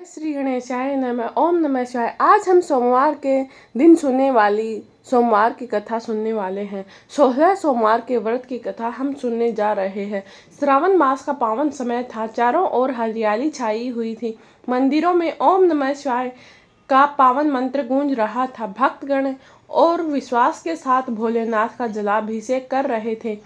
श्री गणेशाय नमः। ओम नमः शिवाय। आज हम सोमवार के दिन सुनने वाली सोमवार की कथा सुनने वाले हैं। 16 सोमवार के व्रत की कथा हम सुनने जा रहे हैं। श्रावण मास का पावन समय था। चारों ओर हरियाली छाई हुई थी। मंदिरों में ओम नमः शिवाय का पावन मंत्र गूंज रहा था। भक्तगण और विश्वास के साथ भोलेनाथ का जलाभिषेक कर रहे थे।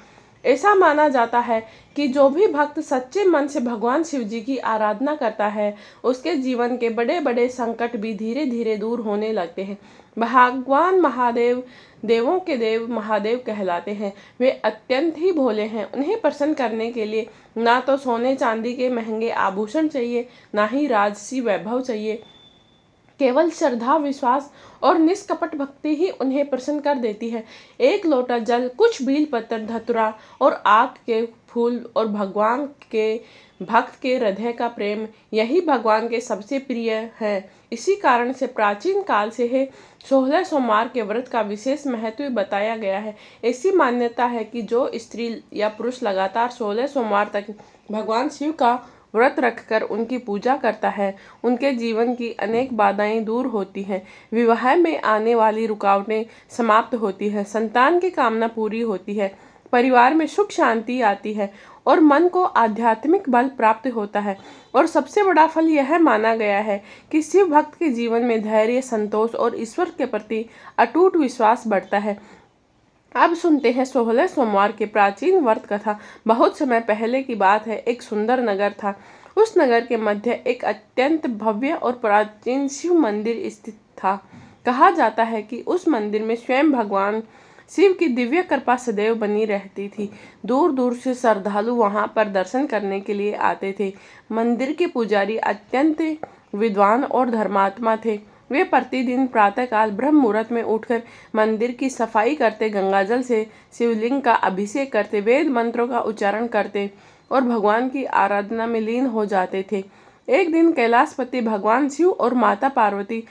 ऐसा माना जाता है कि जो भी भक्त सच्चे मन से भगवान शिव जी की आराधना करता है, उसके जीवन के बड़े बड़े संकट भी धीरे धीरे दूर होने लगते हैं। भगवान महादेव देवों के देव महादेव कहलाते हैं। वे अत्यंत ही भोले हैं। उन्हें प्रसन्न करने के लिए ना तो सोने चांदी के महंगे आभूषण चाहिए, ना ही राजसी वैभव चाहिए। केवल श्रद्धा, विश्वास और निष्कपट भक्ति ही उन्हें प्रसन्न कर देती है। एक लोटा जल, कुछ बील पत्र, धतुरा और आक के फूल और भगवान के भक्त के हृदय का प्रेम, यही भगवान के सबसे प्रिय है। इसी कारण से प्राचीन काल से ही 16 सोमवार के व्रत का विशेष महत्व बताया गया है। ऐसी मान्यता है कि जो स्त्री या पुरुष लगातार 16 सोमवार तक भगवान शिव का व्रत रखकर उनकी पूजा करता है, उनके जीवन की अनेक बाधाएं दूर होती हैं। विवाह में आने वाली रुकावटें समाप्त होती हैं, संतान की कामना पूरी होती है, परिवार में सुख शांति आती है और मन को आध्यात्मिक बल प्राप्त होता है। और सबसे बड़ा फल यह माना गया है कि शिव भक्त के जीवन में धैर्य, संतोष और ईश्वर के प्रति अटूट विश्वास बढ़ता है। अब सुनते हैं 16 सोमवार के प्राचीन व्रत कथा। बहुत समय पहले की बात है। एक सुंदर नगर था। उस नगर के मध्य एक अत्यंत भव्य और प्राचीन शिव मंदिर स्थित था। कहा जाता है कि उस मंदिर में स्वयं भगवान शिव की दिव्य कृपा सदैव बनी रहती थी। दूर दूर से श्रद्धालु वहां पर दर्शन करने के लिए आते थे। मंदिर के पुजारी अत्यंत विद्वान और धर्मात्मा थे। वे प्रतिदिन प्रातःकाल ब्रह्म मुहूर्त में उठकर मंदिर की सफाई करते, गंगाजल से शिवलिंग का अभिषेक करते, वेद मंत्रों का उच्चारण करते और भगवान की आराधना में लीन हो जाते थे। एक दिन कैलाशपति भगवान शिव और माता पार्वती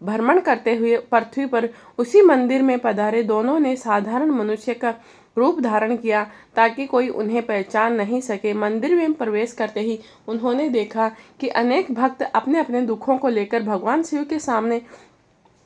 भ्रमण करते हुए पृथ्वी पर उसी मंदिर में पधारे। दोनों ने साधारण मनुष्य का रूप धारण किया ताकि कोई उन्हें पहचान नहीं सके। मंदिर में प्रवेश करते ही उन्होंने देखा कि अनेक भक्त अपने अपने दुखों को लेकर भगवान शिव के सामने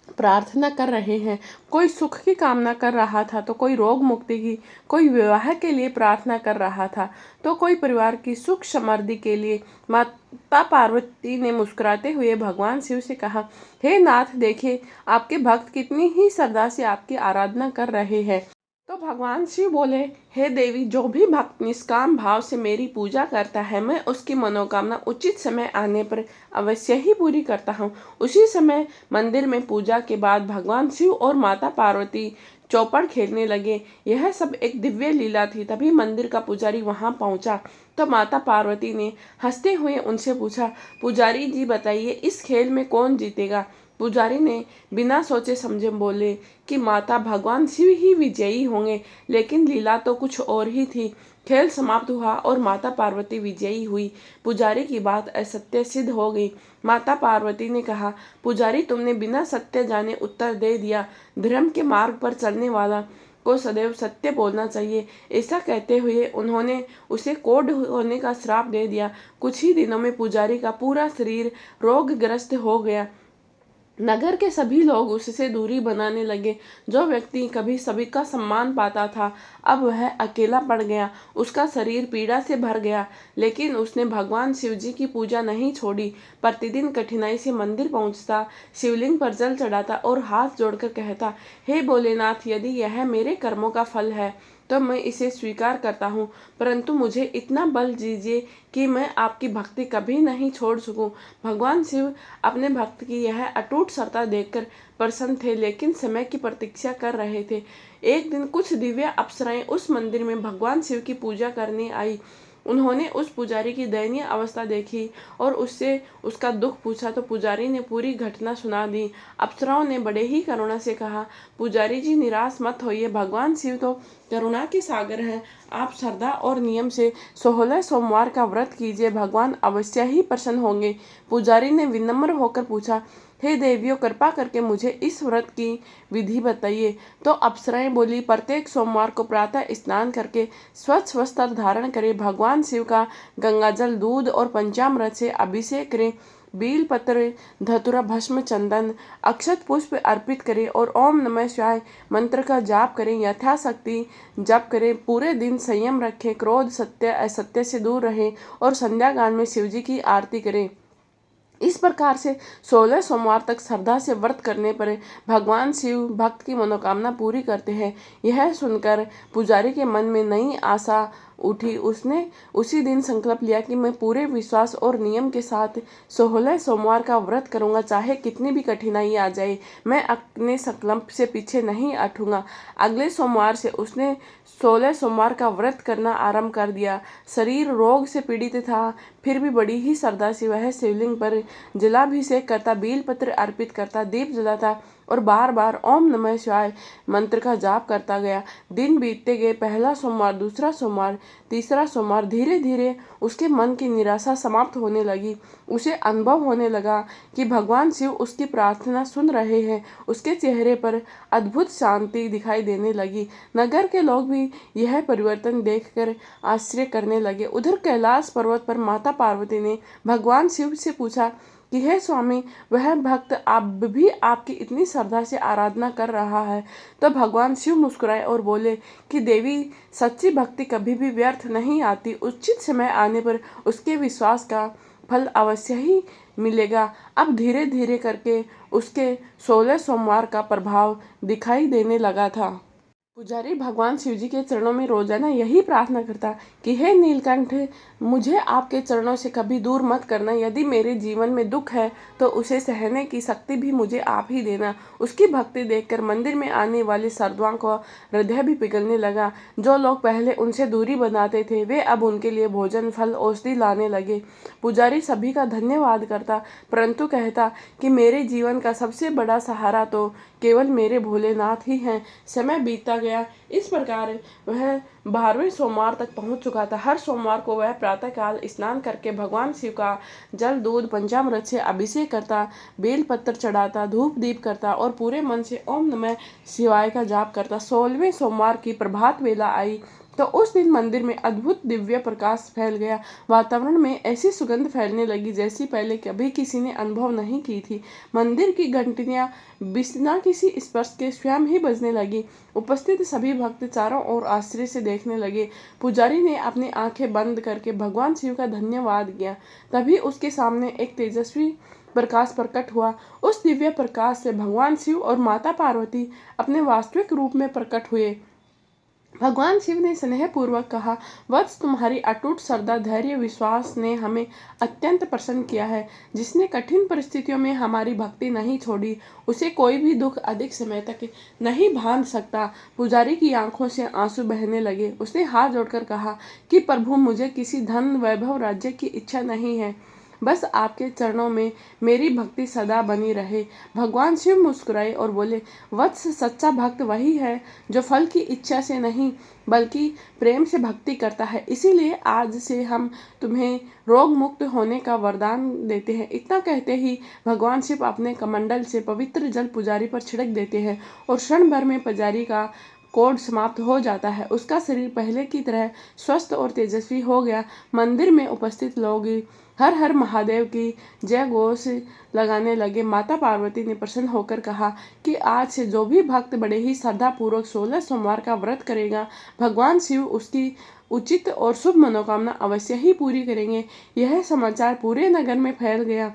प्रार्थना कर रहे हैं। कोई सुख की कामना कर रहा था, तो कोई रोग मुक्ति की, कोई विवाह के लिए प्रार्थना कर रहा था, तो कोई परिवार की सुख समृद्धि के लिए। माता पार्वती ने मुस्कुराते हुए भगवान शिव से कहा, हे नाथ, देखिए आपके भक्त कितनी ही श्रद्धा से आपकी आराधना कर रहे हैं। तो भगवान शिव बोले, हे देवी, जो भी भक्त निष्काम भाव से मेरी पूजा करता है, मैं उसकी मनोकामना उचित समय आने पर अवश्य ही पूरी करता हूँ। उसी समय मंदिर में पूजा के बाद भगवान शिव और माता पार्वती चौपड़ खेलने लगे। यह सब एक दिव्य लीला थी। तभी मंदिर का पुजारी वहां पहुंचा तो माता पार्वती ने हंसते हुए उनसे पूछा, पुजारी जी बताइए, इस खेल में कौन जीतेगा? पुजारी ने बिना सोचे समझे बोले कि माता, भगवान शिव ही विजयी होंगे। लेकिन लीला तो कुछ और ही थी। खेल समाप्त हुआ और माता पार्वती विजयी हुई। पुजारी की बात असत्य सिद्ध हो गई। माता पार्वती ने कहा, पुजारी, तुमने बिना सत्य जाने उत्तर दे दिया। धर्म के मार्ग पर चलने वाला को सदैव सत्य बोलना चाहिए। ऐसा कहते हुए उन्होंने उसे कोढ़ होने का श्राप दे दिया। कुछ ही दिनों में पुजारी का पूरा शरीर रोगग्रस्त हो गया। नगर के सभी लोग उससे दूरी बनाने लगे। जो व्यक्ति कभी सभी का सम्मान पाता था, अब वह अकेला पड़ गया। उसका शरीर पीड़ा से भर गया, लेकिन उसने भगवान शिव जी की पूजा नहीं छोड़ी। प्रतिदिन कठिनाई से मंदिर पहुंचता, शिवलिंग पर जल चढ़ाता और हाथ जोड़कर कहता, हे भोलेनाथ, यदि यह मेरे कर्मों का फल है तो मैं इसे स्वीकार करता हूँ, परंतु मुझे इतना बल दीजिए कि मैं आपकी भक्ति कभी नहीं छोड़ सकूं। भगवान शिव अपने भक्त की यह अटूट श्रद्धा देखकर प्रसन्न थे, लेकिन समय की प्रतीक्षा कर रहे थे। एक दिन कुछ दिव्य अप्सराएं उस मंदिर में भगवान शिव की पूजा करने आई। उन्होंने उस पुजारी की दयनीय अवस्था देखी और उससे उसका दुख पूछा तो पुजारी ने पूरी घटना सुना दी। अप्सराओं ने बड़े ही करुणा से कहा, पुजारी जी, निराश मत होइए, भगवान शिव तो करुणा के सागर हैं। आप श्रद्धा और नियम से 16 सोमवार का व्रत कीजिए, भगवान अवश्य ही प्रसन्न होंगे। पुजारी ने विनम्र होकर पूछा, हे देवियों, कृपा करके मुझे इस व्रत की विधि बताइए। तो अप्सराएं बोली, प्रत्येक सोमवार को प्रातः स्नान करके स्वच्छ वस्त्र धारण करें, भगवान शिव का गंगाजल, दूध और पंचामृत से अभिषेक करें बेल पत्र, धतूरा, भस्म, चंदन, अक्षत पुष्प अर्पित करें और ओम नमः शिवाय मंत्र का जाप करें। यथाशक्ति जप करें। पूरे दिन संयम रखें, क्रोध, सत्य, असत्य से दूर रहें और संध्या काल में शिव जी की आरती करें। इस प्रकार से 16 सोमवार तक श्रद्धा से व्रत करने पर भगवान शिव भक्त की मनोकामना पूरी करते हैं। यह सुनकर पुजारी के मन में नई आशा उठी। उसने उसी दिन संकल्प लिया कि मैं पूरे विश्वास और नियम के साथ 16 सोमवार का व्रत करूंगा, चाहे कितनी भी कठिनाई आ जाए, मैं अपने संकल्प से पीछे नहीं हटूंगा। अगले सोमवार से उसने 16 सोमवार का व्रत करना आरंभ कर दिया। शरीर रोग से पीड़ित था, फिर भी बड़ी ही श्रद्धा से वह शिवलिंग पर जलाभिषेक करता, बेल पत्र अर्पित करता, दीप जलाता और बार बार ओम नमः शिवाय मंत्र का जाप करता गया। दिन बीतते गए। पहला सोमवार, दूसरा सोमवार, तीसरा सोमवार। धीरे धीरे उसके मन की निराशा समाप्त होने लगी। उसे अनुभव होने लगा कि भगवान शिव उसकी प्रार्थना सुन रहे हैं। उसके चेहरे पर अद्भुत शांति दिखाई देने लगी। नगर के लोग भी यह परिवर्तन देखकर आश्चर्य करने लगे। उधर कैलाश पर्वत पर माता पार्वती ने भगवान शिव से पूछा कि हे स्वामी, वह भक्त अब भी आपकी इतनी श्रद्धा से आराधना कर रहा है। तो भगवान शिव मुस्कुराए और बोले कि देवी, सच्ची भक्ति कभी भी व्यर्थ नहीं आती। उचित समय आने पर उसके विश्वास का फल अवश्य ही मिलेगा। अब धीरे धीरे करके उसके 16 सोमवार का प्रभाव दिखाई देने लगा था। पुजारी भगवान शिवजी के चरणों में रोजाना यही प्रार्थना करता कि हे नीलकंठ, मुझे आपके चरणों से कभी दूर मत करना। यदि मेरे जीवन में दुख है तो उसे सहने की शक्ति भी मुझे आप ही देना। उसकी भक्ति देखकर मंदिर में आने वाले श्रद्धालुओं का हृदय भी पिघलने लगा। जो लोग पहले उनसे दूरी बनाते थे, वे अब उनके लिए भोजन, फल, औषधि लाने लगे। पुजारी सभी का धन्यवाद करता, परंतु कहता कि मेरे जीवन का सबसे बड़ा सहारा तो केवल मेरे भोलेनाथ ही हैं। समय बीतता गया। इस प्रकार वह 12वें सोमवार तक पहुंच चुका था। हर सोमवार को वह प्रातःकाल स्नान करके भगवान शिव का जल, दूध, पंचामृत से अभिषेक करता, बेल पत्र चढ़ाता, धूप दीप करता और पूरे मन से ओम नमः शिवाय का जाप करता। 16वें सोमवार की प्रभात वेला आई तो उस दिन मंदिर में अद्भुत दिव्य प्रकाश फैल गया। वातावरण में ऐसी सुगंध फैलने लगी जैसी पहले कभी किसी ने अनुभव नहीं की थी। मंदिर की घंटियां बिना किसी स्पर्श के स्वयं ही बजने लगी। उपस्थित सभी भक्त चारों ओर आश्चर्य से देखने लगे। पुजारी ने अपनी आंखें बंद करके भगवान शिव का धन्यवाद किया। तभी उसके सामने एक तेजस्वी प्रकाश प्रकट हुआ। उस दिव्य प्रकाश से भगवान शिव और माता पार्वती अपने वास्तविक रूप में प्रकट हुए। भगवान शिव ने स्नेहपूर्वक कहा, वत्स, तुम्हारी अटूट श्रद्धा, धैर्य, विश्वास ने हमें अत्यंत प्रसन्न किया है। जिसने कठिन परिस्थितियों में हमारी भक्ति नहीं छोड़ी, उसे कोई भी दुख अधिक समय तक नहीं बांध सकता। पुजारी की आंखों से आंसू बहने लगे। उसने हाथ जोड़कर कहा कि प्रभु, मुझे किसी धन, वैभव, राज्य की इच्छा नहीं है, बस आपके चरणों में मेरी भक्ति सदा बनी रहे। भगवान शिव मुस्कुराए और बोले, वत्स, सच्चा भक्त वही है जो फल की इच्छा से नहीं बल्कि प्रेम से भक्ति करता है। इसीलिए आज से हम तुम्हें रोग मुक्त होने का वरदान देते हैं। इतना कहते ही भगवान शिव अपने कमंडल से पवित्र जल पुजारी पर छिड़क देते हैं और क्षण भर में पुजारी का कोढ़ समाप्त हो जाता है। उसका शरीर पहले की तरह स्वस्थ और तेजस्वी हो गया। मंदिर में उपस्थित लोग हर हर महादेव की जय घोष लगाने लगे। माता पार्वती ने प्रसन्न होकर कहा कि आज से जो भी भक्त बड़े ही श्रद्धा पूर्वक 16 सोमवार का व्रत करेगा, भगवान शिव उसकी उचित और शुभ मनोकामना अवश्य ही पूरी करेंगे। यह समाचार पूरे नगर में फैल गया।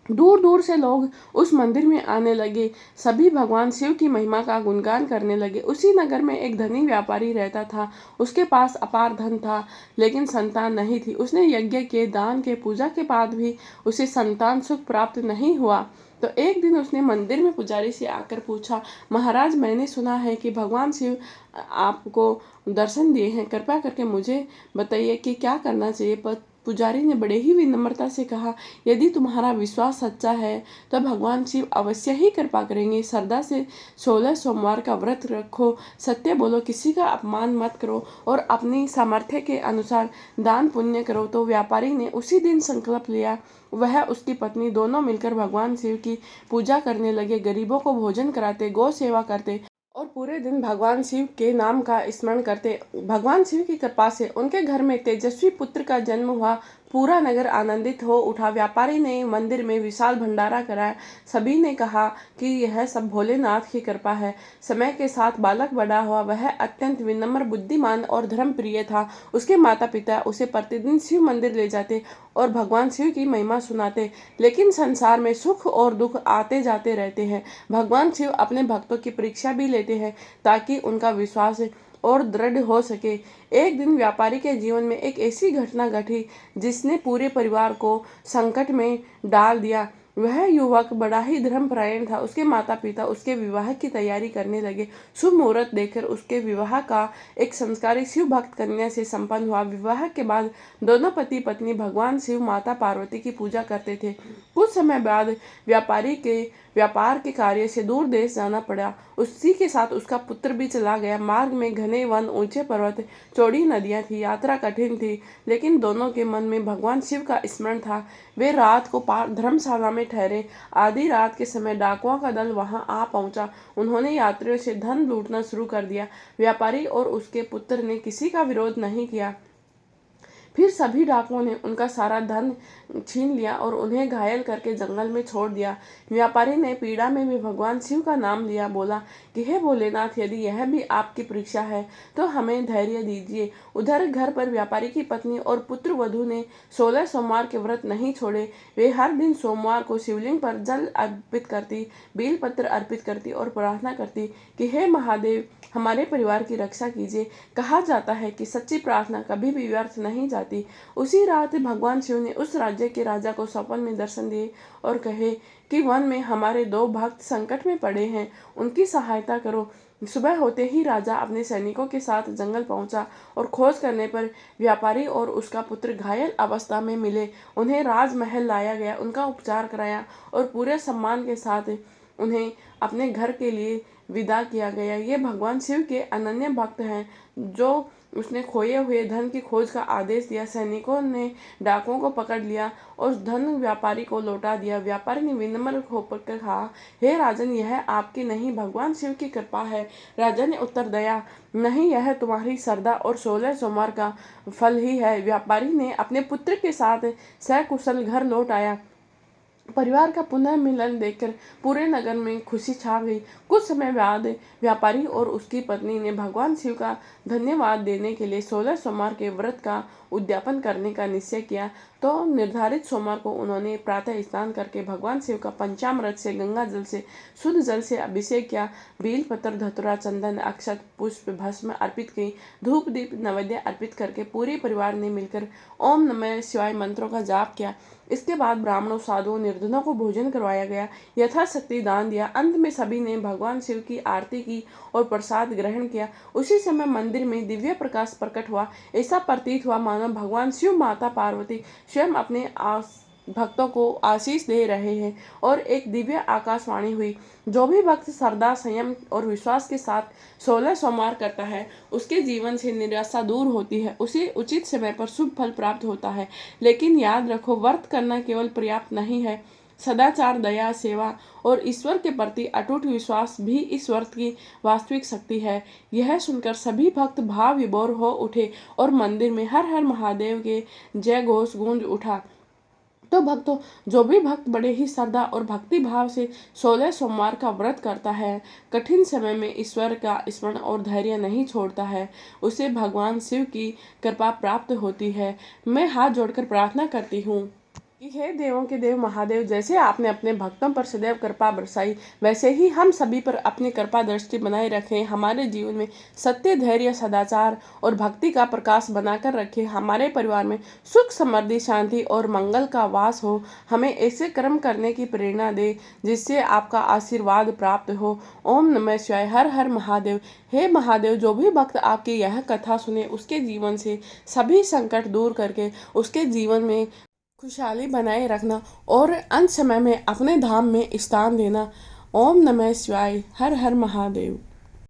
दूर दूर से लोग उस मंदिर में आने लगे। सभी भगवान शिव की महिमा का गुणगान करने लगे। उसी नगर में एक धनी व्यापारी रहता था। उसके पास अपार धन था, लेकिन संतान नहीं थी। उसने यज्ञ के, दान के, पूजा के बाद भी उसे संतान सुख प्राप्त नहीं हुआ। तो एक दिन उसने मंदिर में पुजारी से आकर पूछा, महाराज, मैंने सुना है कि भगवान शिव आपको दर्शन दिए हैं, कृपया करके मुझे बताइए कि क्या करना चाहिए। पर पुजारी ने बड़े ही विनम्रता से कहा, यदि तुम्हारा विश्वास सच्चा है तो भगवान शिव अवश्य ही कृपा करेंगे। श्रद्धा से 16 सोमवार का व्रत रखो, सत्य बोलो, किसी का अपमान मत करो और अपनी सामर्थ्य के अनुसार दान पुण्य करो। तो व्यापारी ने उसी दिन संकल्प लिया। वह उसकी पत्नी दोनों मिलकर भगवान शिव की पूजा करने लगे, गरीबों को भोजन कराते, गौ सेवा करते और पूरे दिन भगवान शिव के नाम का स्मरण करते। भगवान शिव की कृपा से उनके घर में तेजस्वी पुत्र का जन्म हुआ। पूरा नगर आनंदित हो उठा। व्यापारी ने मंदिर में विशाल भंडारा कराया। सभी ने कहा कि यह सब भोलेनाथ की कृपा है। समय के साथ बालक बड़ा हुआ। वह अत्यंत विनम्र, बुद्धिमान और धर्मप्रिय था। उसके माता पिता उसे प्रतिदिन शिव मंदिर ले जाते और भगवान शिव की महिमा सुनाते। लेकिन संसार में सुख और दुख आते जाते रहते हैं। भगवान शिव अपने भक्तों की परीक्षा भी लेते हैं ताकि उनका विश्वास और दृढ़ हो सके। एक दिन व्यापारी के जीवन में एक ऐसी घटना घटी जिसने पूरे परिवार को संकट में डाल दिया। वह युवक बड़ा ही धर्मपरायण था। उसके माता पिता उसके विवाह की तैयारी करने लगे। शुभ मुहूर्त देखकर उसके विवाह का एक संस्कारी शिव भक्त कन्या से संपन्न हुआ। विवाह के बाद दोनों पति पत्नी भगवान शिव, माता पार्वती की पूजा करते थे। कुछ समय बाद व्यापारी के व्यापार के कार्य से दूर देश जाना पड़ा। उसी के साथ उसका पुत्र भी चला गया। मार्ग में घने वन, ऊंचे पर्वत, चौड़ी नदियां थी। यात्रा कठिन थी, लेकिन दोनों के मन में भगवान शिव का स्मरण था। वे रात को धर्मशाला में ठहरे। आधी रात के समय डाकुओं का दल वहां आ पहुंचा। उन्होंने यात्रियों से धन लूटना शुरू कर दिया। व्यापारी और उसके पुत्र ने किसी का विरोध नहीं किया। फिर सभी डाकुओं ने उनका सारा धन छीन लिया और उन्हें घायल करके जंगल में छोड़ दिया। व्यापारी ने पीड़ा में भी भगवान शिव का नाम लिया। बोला कि हे भोलेनाथ, यदि यह भी आपकी परीक्षा है तो हमें धैर्य दीजिए। उधर घर पर व्यापारी की पत्नी और पुत्र वधू ने 16 सोमवार के व्रत नहीं छोड़े। वे हर दिन सोमवार को शिवलिंग पर जल अर्पित करती, बेलपत्र अर्पित करती और प्रार्थना करती कि हे महादेव, हमारे परिवार की रक्षा कीजिए। कहा जाता है कि सच्ची प्रार्थना कभी भी व्यर्थ नहीं जाती। उसी रात भगवान शिव ने उस राज्य के राजा को स्वप्न में दर्शन दिए और कहे कि वन में हमारे 2 भक्त संकट में पड़े हैं, उनकी सहायता करो। सुबह होते ही राजा अपने सैनिकों के साथ जंगल पहुंचा और खोज करने पर व्यापारी और उसका पुत्र घायल अवस्था में मिले। उन्हें राजमहल लाया गया, उनका उपचार कराया और पूरे सम्मान के साथ उन्हें अपने घर के लिए विदा किया गया। ये भगवान शिव के अनन्य भक्त हैं जो उसने खोए हुए धन की खोज का आदेश दिया। सैनिकों ने डाकुओं को पकड़ लिया और धन व्यापारी को लौटा दिया। व्यापारी ने विनम्र होकर कहा, हे राजन, यह आपकी नहीं, भगवान शिव की कृपा है। राजा ने उत्तर दिया, नहीं, यह तुम्हारी श्रद्धा और 16 सोमवार का फल ही है। व्यापारी ने अपने पुत्र के साथ सकुशल घर लौट आया। परिवार का पुनः मिलन देखकर पूरे नगर में खुशी छा गई। कुछ समय बाद व्यापारी और उसकी पत्नी ने भगवान शिव का धन्यवाद देने के लिए 16 सोमवार के व्रत का उद्यापन करने का निश्चय किया। तो निर्धारित सोमवार को उन्होंने प्रातः स्नान करके भगवान शिव का पंचामृत से, गंगा जल से, शुद्ध जल से अभिषेक किया। बेल पत्र, धतूरा, चंदन, अक्षत, पुष्प, भस्म अर्पित की। धूप दीप नैवेद्य अर्पित करके पूरे परिवार ने मिलकर ओम नमः शिवाय मंत्रों का जाप किया। इसके बाद ब्राह्मणों, साधुओं, निर्धनों को भोजन करवाया गया। यथाशक्ति दान दिया। अंत में सभी ने भगवान शिव की आरती की और प्रसाद ग्रहण किया। उसी समय मंदिर में दिव्य प्रकाश प्रकट हुआ। ऐसा प्रतीत हुआ मानो भगवान शिव, माता पार्वती स्वयं अपने भक्तों को आशीष दे रहे हैं। और एक दिव्य आकाशवाणी हुई, जो भी भक्त श्रद्धा, संयम और विश्वास के साथ 16 सोमवार करता है, उसके जीवन से निराशा दूर होती है, उसे उचित समय पर शुभ फल प्राप्त होता है। लेकिन याद रखो, व्रत करना केवल पर्याप्त नहीं है। सदाचार, दया, सेवा और ईश्वर के प्रति अटूट विश्वास भी इस व्रत की वास्तविक शक्ति है। यह सुनकर सभी भक्त भाव विभोर हो उठे और मंदिर में हर हर महादेव के जय घोष गूंज उठा। तो भक्तों, जो भी भक्त बड़े ही श्रद्धा और भक्ति भाव से 16 सोमवार का व्रत करता है, कठिन समय में ईश्वर का स्मरण और धैर्य नहीं छोड़ता है, उसे भगवान शिव की कृपा प्राप्त होती है। मैं हाथ जोड़कर प्रार्थना करती हूँ कि हे देवों के देव महादेव, जैसे आपने अपने भक्तों पर सदैव कृपा बरसाई, वैसे ही हम सभी पर अपनी कृपा दृष्टि बनाए रखें। हमारे जीवन में सत्य, धैर्य, सदाचार और भक्ति का प्रकाश बनाकर रखें। हमारे परिवार में सुख, समृद्धि, शांति और मंगल का वास हो। हमें ऐसे कर्म करने की प्रेरणा दे जिससे आपका आशीर्वाद प्राप्त हो। ओम नमः शिवाय। हर हर महादेव। हे महादेव, जो भी भक्त आपकी यह कथा सुने, उसके जीवन से सभी संकट दूर करके उसके जीवन में खुशहाली बनाए रखना और अंत समय में अपने धाम में स्थान देना। ओम नमः शिवाय। हर हर महादेव।